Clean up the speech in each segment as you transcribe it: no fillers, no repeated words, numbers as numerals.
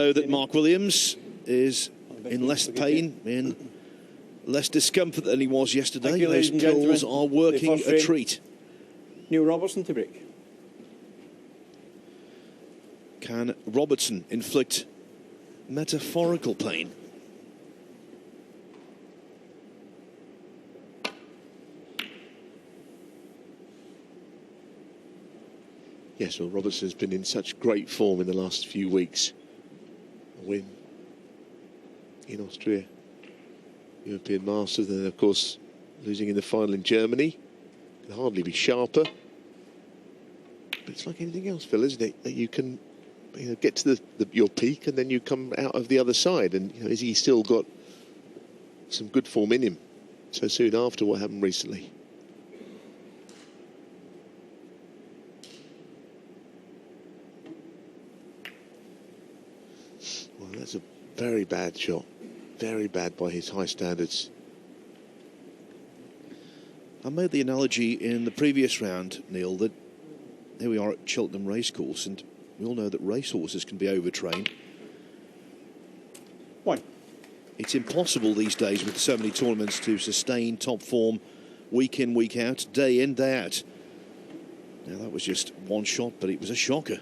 So that Mark Williams is in less pain, in less discomfort than he was yesterday. Those pills are working a treat. New Robertson to break. Can Robertson inflict metaphorical pain? Yes, well, Robertson's been in such great form in the last few weeks. A win in Austria, European Masters, and then, of course, losing in the final in Germany. Can hardly be sharper. But it's like anything else, Phil, isn't it? That you can get to your peak and then you come out of the other side. And has he still got some good form in him so soon after what happened recently? Well, that's a very bad shot. Very bad by his high standards. I made the analogy in the previous round, Neil, that here we are at Cheltenham Racecourse, and we all know that racehorses can be overtrained. Why? It's impossible these days with so many tournaments to sustain top form week in, week out, day in, day out. Now, that was just one shot, but it was a shocker.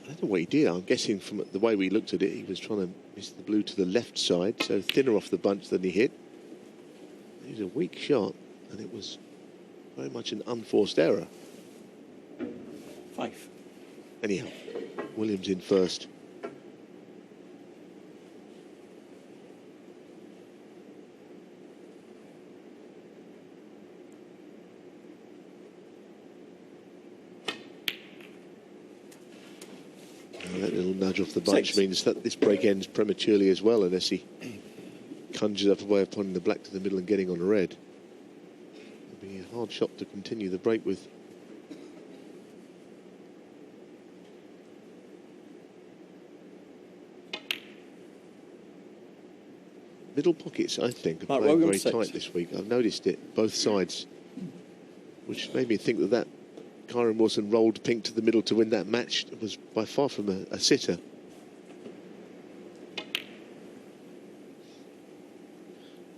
I don't know what he did. I'm guessing from the way we looked at it, he was trying to miss the blue to the left side, so thinner off the bunch than he hit. It was a weak shot, and it was very much an unforced error. 5. Anyhow, Williams in first. That little nudge off the bunch 6 means that this break ends prematurely as well, unless he conjures up a way of putting the black to the middle and getting on the red. It'll be a hard shot to continue the break with. Middle pockets, I think, are playing very tight this week. I've noticed it, both sides, which made me think that Kyron Wilson rolled pink to the middle to win that match. It was by far from a sitter.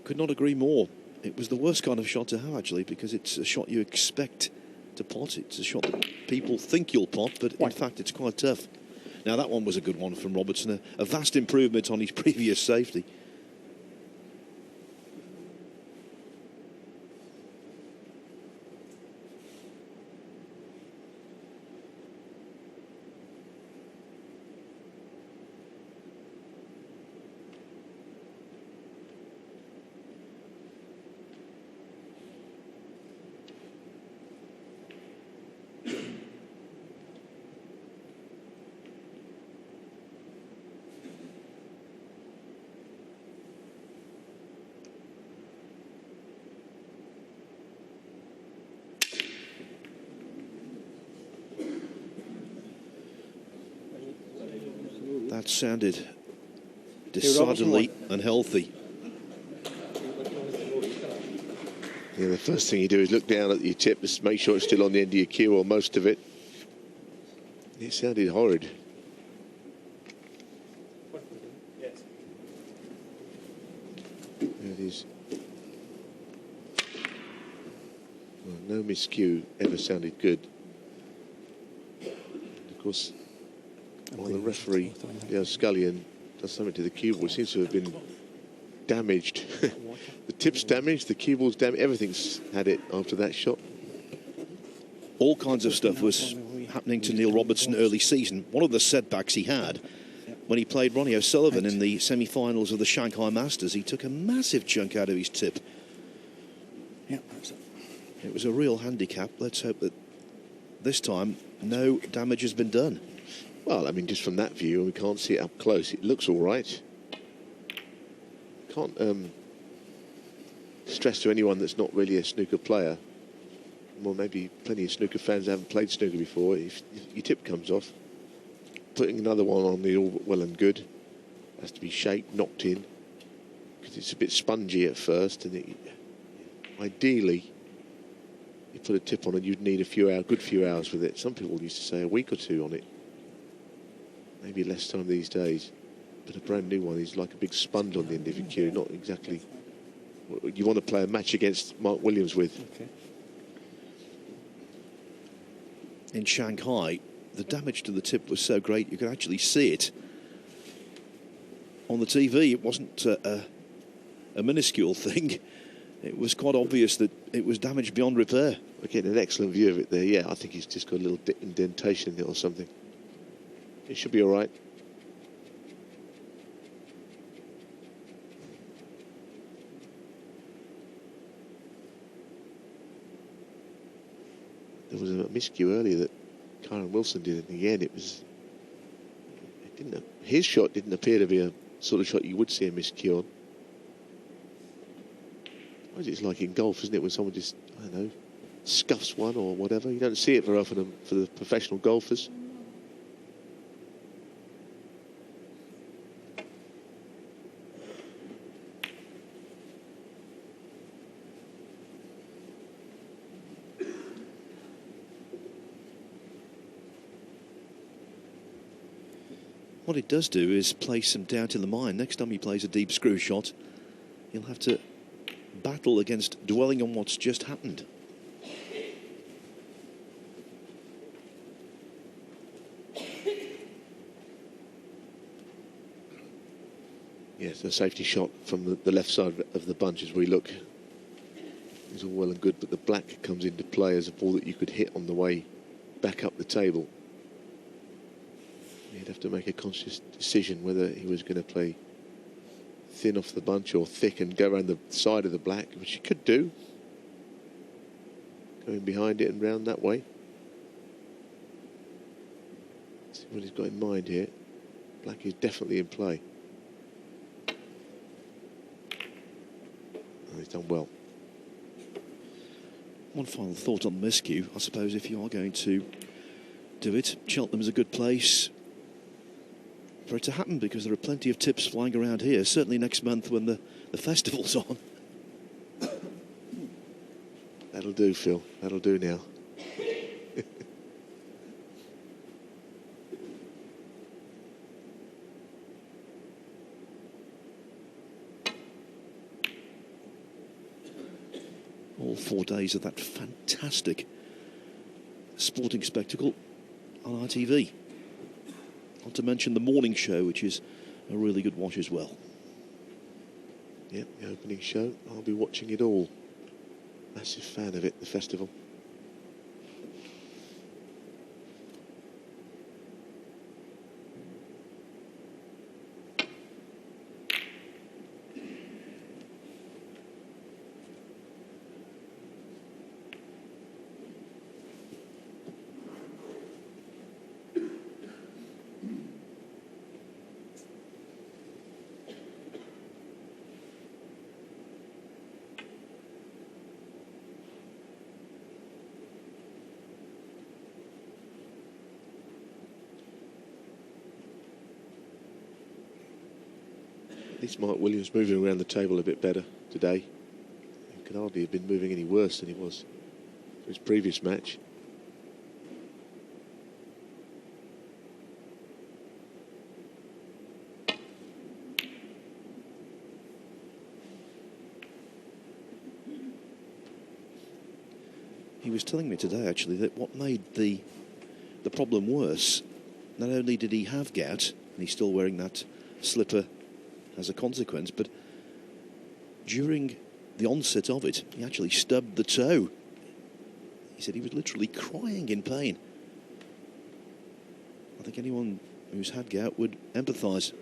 Could not agree more. It was the worst kind of shot to have, actually, because it's a shot you expect to pot. It's a shot that people think you'll pot, but in fact it's quite tough. Now, that one was a good one from Robertson, a vast improvement on his previous safety. That sounded decidedly unhealthy. Yeah, the first thing you do is look down at your tip, just make sure it's still on the end of your cue or most of it. It sounded horrid. There it is. Well, no miscue ever sounded good. Of course, while the referee, Scullion, does something to the cue ball, it seems to have been damaged. The tip's damaged, the cue ball's damaged, everything's had it after that shot. All kinds of stuff was happening to Neil Robertson early season. One of the setbacks he had when he played Ronnie O'Sullivan in the semi-finals of the Shanghai Masters, he took a massive chunk out of his tip. It was a real handicap. Let's hope that this time no damage has been done. Well, I mean, just from that view, we can't see it up close. It looks all right. Can't stress to anyone that's not really a snooker player, well, maybe plenty of snooker fans haven't played snooker before, if your tip comes off, putting another one on is all well and good. It has to be shaped, knocked in, because it's a bit spongy at first, and ideally, you put a tip on and you'd need a good few hours with it. Some people used to say a week or two on it. Maybe less time these days. but a brand new one. He's like a big sponge on the end of your cue, not exactly what you want to play a match against Mark Williams with. Okay. In Shanghai, the damage to the tip was so great you could actually see it on the TV. It wasn't a minuscule thing. It was quite obvious that it was damaged beyond repair. We're getting an excellent view of it there. Yeah, I think he's just got a little indentation in it or something. It should be all right. There was a miscue earlier that Kyron Wilson did in the end. His shot didn't appear to be a sort of shot you would see a miscue on. It's like in golf, isn't it, when someone just, I don't know, scuffs one or whatever. You don't see it very often for the professional golfers. What it does do is place him down to the mine. Next time he plays a deep screw shot, he'll have to battle against dwelling on what's just happened. Yes, a safety shot from the left side of the bunch as we look. It's all well and good, but the black comes into play as a ball that you could hit on the way back up the table. He'd have to make a conscious decision whether he was going to play thin off the bunch or thick and go around the side of the black, which he could do. Going behind it and round that way. Let's see what he's got in mind here. Black is definitely in play. Oh, he's done well. One final thought on the miscue. I suppose if you are going to do it, Cheltenham's a good place for it to happen, because there are plenty of tips flying around here, certainly next month when the festival's on. That'll do, Phil. That'll do now. All 4 days of that fantastic sporting spectacle on ITV. Not to mention the morning show, which is a really good watch as well. Yep, the opening show. I'll be watching it all. Massive fan of it, the festival. At least Mark Williams moving around the table a bit better today. He could hardly have been moving any worse than he was for his previous match. He was telling me today, actually, that what made the problem worse, not only did he have gout, and he's still wearing that slipper as a consequence, but during the onset of it, he actually stubbed the toe. He said he was literally crying in pain. I think anyone who's had gout would empathise.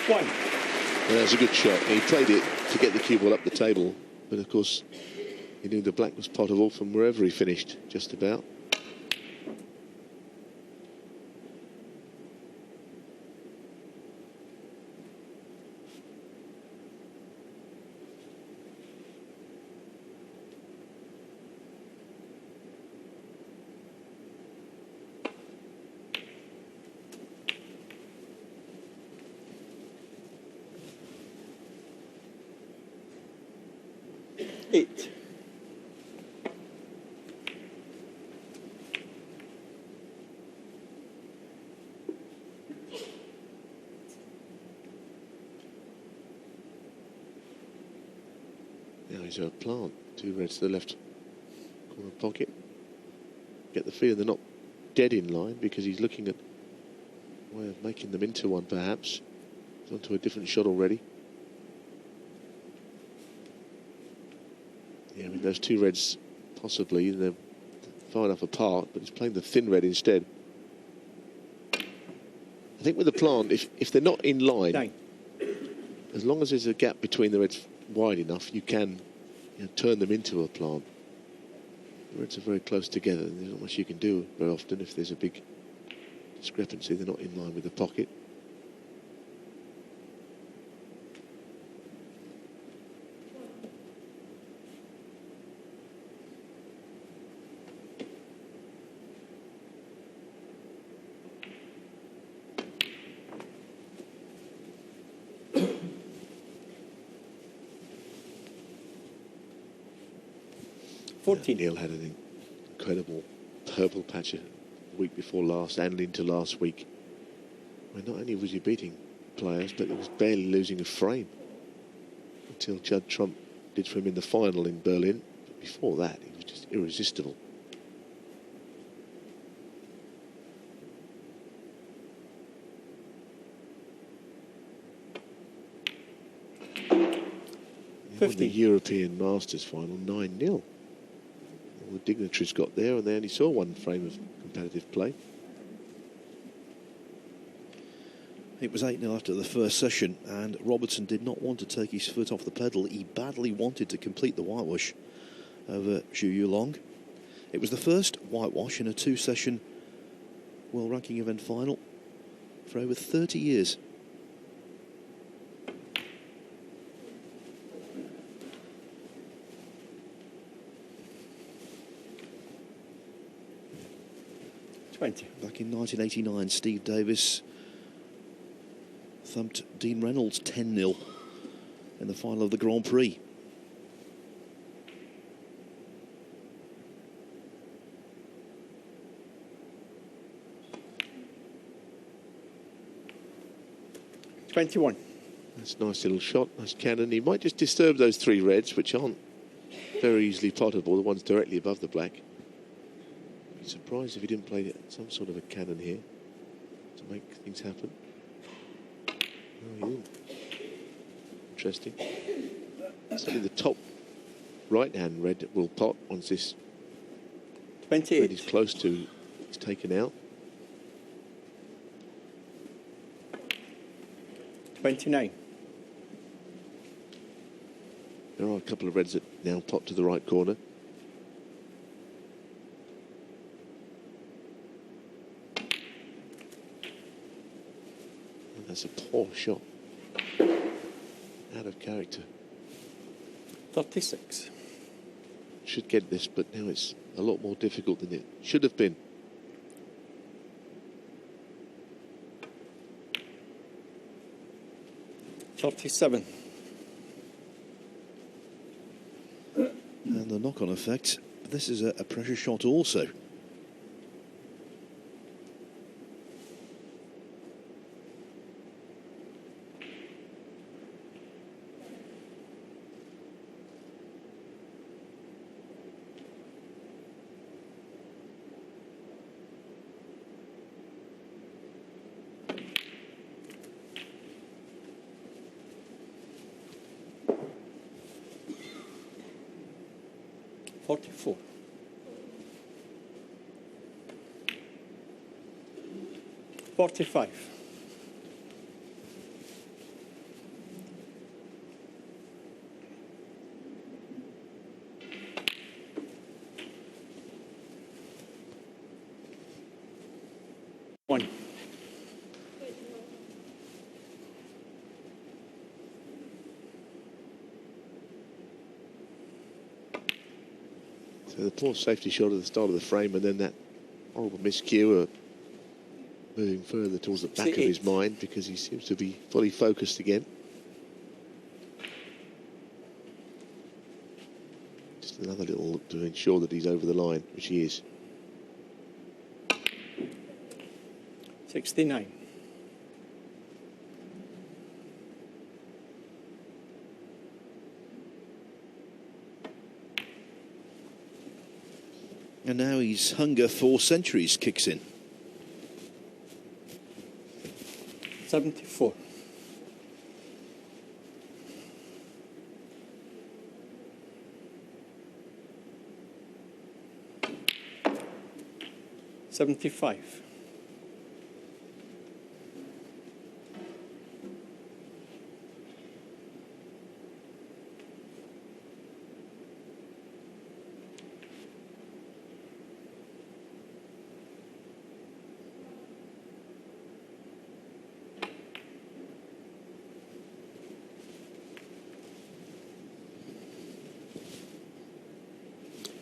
One. That was a good shot. He played it to get the cue ball up the table, but of course he knew the black was potable from wherever he finished, just about. 8. Now he's a plant. 2 reds to the left corner pocket. Get the feeling they're not dead in line because he's looking at a way of making them into one, perhaps. He's onto a different shot already. Yeah, I mean, those 2 reds, possibly, they're far enough apart, but he's playing the thin red instead. I think with the plant, if they're not in line, 9. as long as there's a gap between the reds wide enough, you can turn them into a plant. The reds are very close together, and there's not much you can do very often if there's a big discrepancy. They're not in line with the pocket. Neil had an incredible purple patch a week before last and into last week, where not only was he beating players, but he was barely losing a frame until Judd Trump did for him in the final in Berlin. But before that, he was just irresistible. He won the European Masters final 9-0. All the dignitaries got there, and they only saw 1 frame of competitive play. It was 8-0 after the first session, and Robertson did not want to take his foot off the pedal. He badly wanted to complete the whitewash over Zhu Yulong. It was the first whitewash in a 2-session world ranking event final for over 30 years. Back in 1989, Steve Davis thumped Dean Reynolds 10-0 in the final of the Grand Prix. That's a nice little shot, nice cannon. He might just disturb those 3 reds, which aren't very easily plottable, the ones directly above the black. Surprised if he didn't play some sort of a cannon here to make things happen. Oh, he didn't. Interesting. Certainly the top right-hand red will pot once this 28 red is close to it's taken out. 29. There are a couple of reds that now pot to the right corner. That's a poor shot. Out of character. 36. Should get this, but now it's a lot more difficult than it should have been. $37. And the knock-on effect, this is a pressure shot also. $44. $45. $1. So the poor safety shot at the start of the frame, and then that horrible miscue moving further towards the back of his mind because he seems to be fully focused again. Another little look to ensure that he's over the line, which he is. 69. And now his hunger for centuries kicks in. 74. $75.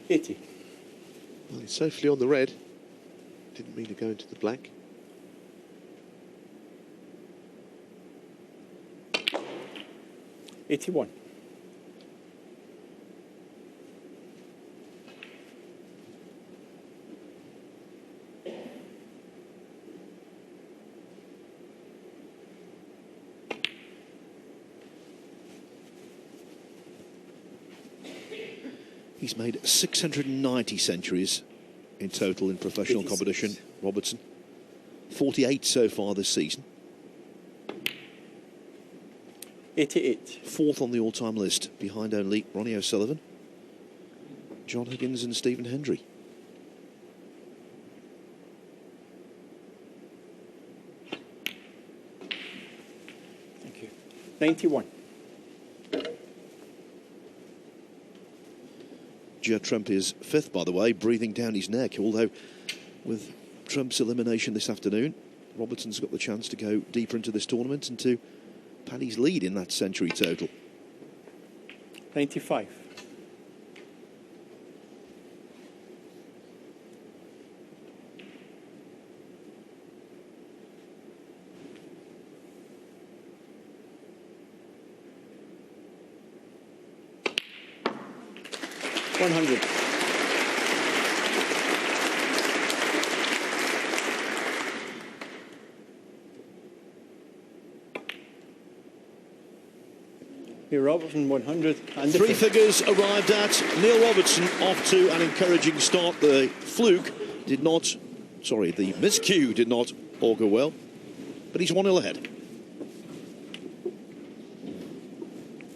$80. Well, he's safely on the red. Didn't mean to go into the black. $81. He's made 690 centuries in total in professional 86. competition, Robertson. 48 so far this season. 88. Fourth on the all-time list, behind only Ronnie O'Sullivan, John Higgins and Stephen Hendry. Thank you. 91. Trump is fifth, by the way, breathing down his neck, although with Trump's elimination this afternoon, Robertson's got the chance to go deeper into this tournament and to pad his lead in that century total. 95. $100. Neil Robertson, 100. And Three figures arrived at. Neil Robertson off to an encouraging start. The miscue did not augur well, but he's 1-0 ahead.